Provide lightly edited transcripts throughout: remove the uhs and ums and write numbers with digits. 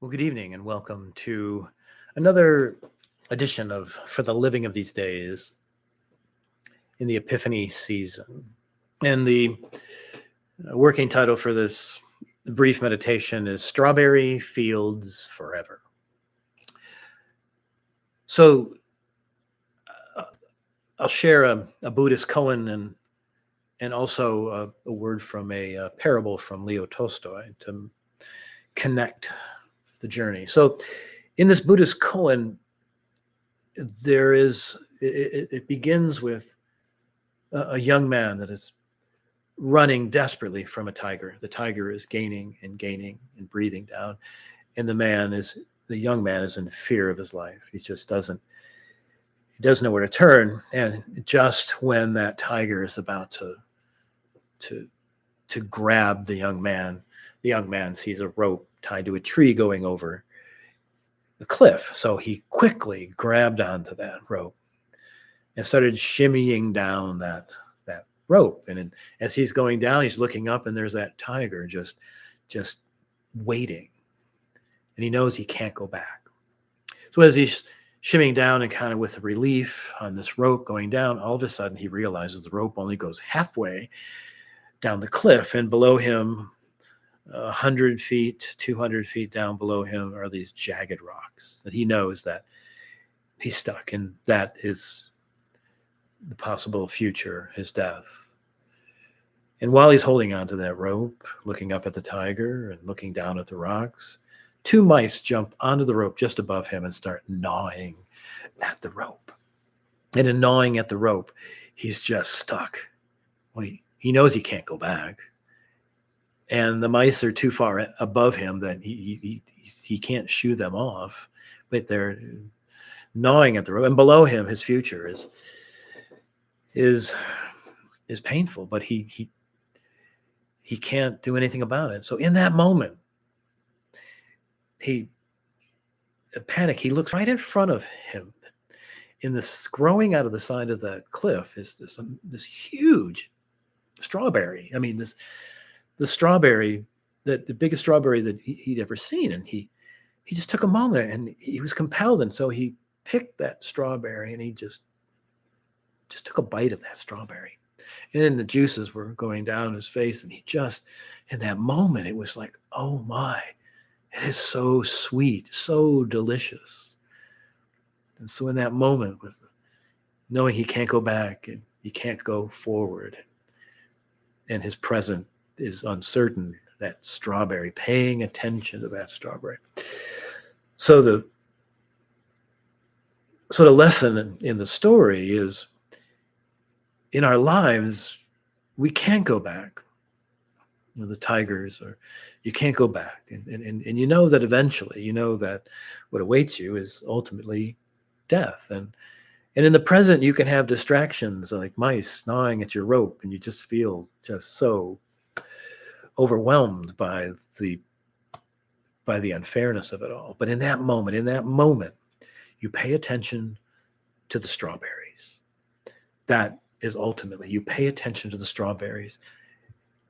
Well, good evening and welcome to another edition of For the Living of These Days in the Epiphany season. And the working title for this brief meditation is Strawberry Fields Forever. So I'll share a Buddhist koan and also a word from a parable from Leo Tolstoy to connect the journey. So in this Buddhist koan, it begins with a young man that is running desperately from a tiger. The tiger is gaining and breathing down, and the young man is in fear of his life. He doesn't know where to turn. And just when that tiger is about to grab the young man sees a rope tied to a tree going over the cliff. So he quickly grabbed onto that rope and started shimmying down that rope. And as he's going down, he's looking up, and there's that tiger just waiting. And he knows he can't go back. So as he's shimmying down and kind of with relief on this rope going down, all of a sudden he realizes the rope only goes halfway down the cliff, and below him, 100 feet, 200 feet down below him are these jagged rocks that he knows that he's stuck, and that is the possible future, his death. And while he's holding onto that rope, looking up at the tiger and looking down at the rocks, two mice jump onto the rope just above him and start gnawing at the rope. And in gnawing at the rope, he's just stuck. Well, he knows he can't go back. And the mice are too far above him that he can't shoo them off. But they're gnawing at the rope. And below him, his future is painful, but he can't do anything about it. So in that moment, he looks right in front of him. In this growing out of the side of the cliff is this huge strawberry. I mean, the strawberry, the biggest strawberry that he'd ever seen. And he just took a moment, and he was compelled. And so he picked that strawberry, and he just took a bite of that strawberry. And then the juices were going down his face, and in that moment, it was like, oh my, it is so sweet, so delicious. And so in that moment, with knowing he can't go back and he can't go forward, and his present is uncertain, that strawberry, paying attention to that strawberry. So the lesson in the story is, in our lives, we can't go back. The tigers, or you can't go back. And you know that eventually, that what awaits you is ultimately death. And in the present, you can have distractions like mice gnawing at your rope, and you just feel just so overwhelmed by the unfairness of it all. But in that moment, you pay attention to the strawberries. That is ultimately, you pay attention to the strawberries.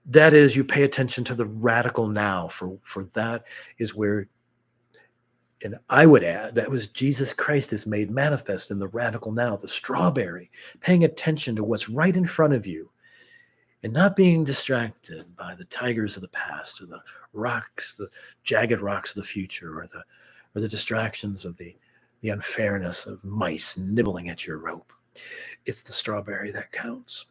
That is, you pay attention to the radical now, for that is where, and I would add, that was Jesus Christ is made manifest in the radical now, the strawberry, paying attention to what's right in front of you and not being distracted by the tigers of the past, or the rocks, the jagged rocks of the future, or the distractions of the unfairness of mice nibbling at your rope. It's the strawberry that counts.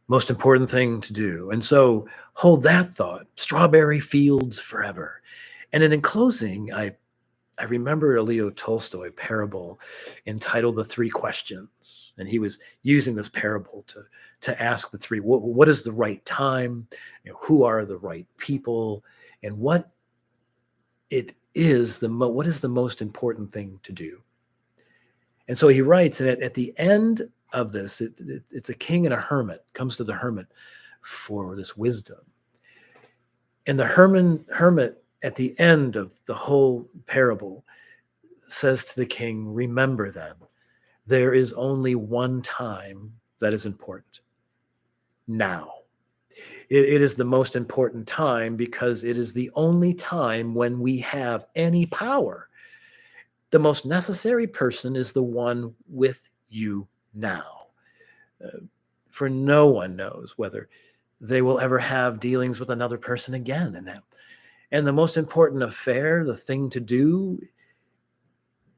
Most important thing to do. And so hold that thought, strawberry fields forever. And then in closing, I remember a Leo Tolstoy parable entitled The Three Questions. And he was using this parable to ask the three, what is the right time? Who are the right people? And what is the most important thing to do? And so he writes, and at the end of this, it's a king and a hermit comes to the hermit for this wisdom. And the hermit at the end of the whole parable says to the king, remember then, there is only one time that is important. Now. It is the most important time because it is the only time when we have any power. The most necessary person is the one with you now. Uh, for no one knows whether they will ever have dealings with another person again. And the most important affair, the thing to do,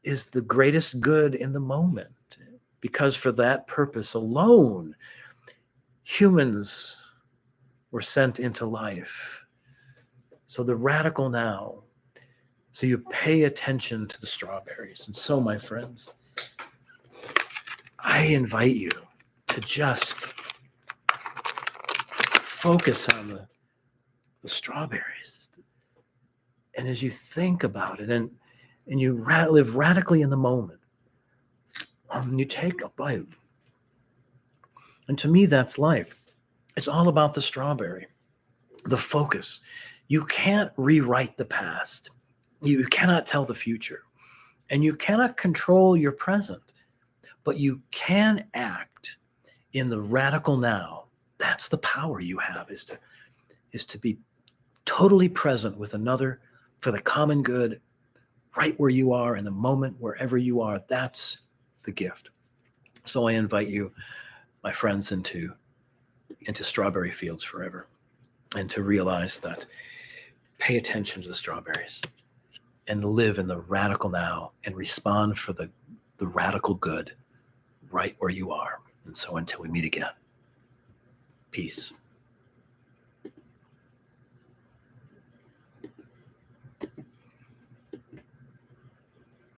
is the greatest good in the moment. Because for that purpose alone, humans were sent into life. So the radical now. So you pay attention to the strawberries. And so, my friends, I invite you to just focus on the strawberries. And as you think about it and you live radically in the moment, you take a bite. And to me, that's life. It's all about the strawberry, the focus. You can't rewrite the past. You cannot tell the future. And you cannot control your present. But you can act in the radical now. That's the power you have, is to be totally present with another for the common good, right where you are in the moment, wherever you are. That's the gift. So I invite you, my friends, into strawberry fields forever, and to realize that pay attention to the strawberries and live in the radical now and respond for the radical good right where you are. And so until we meet again, peace.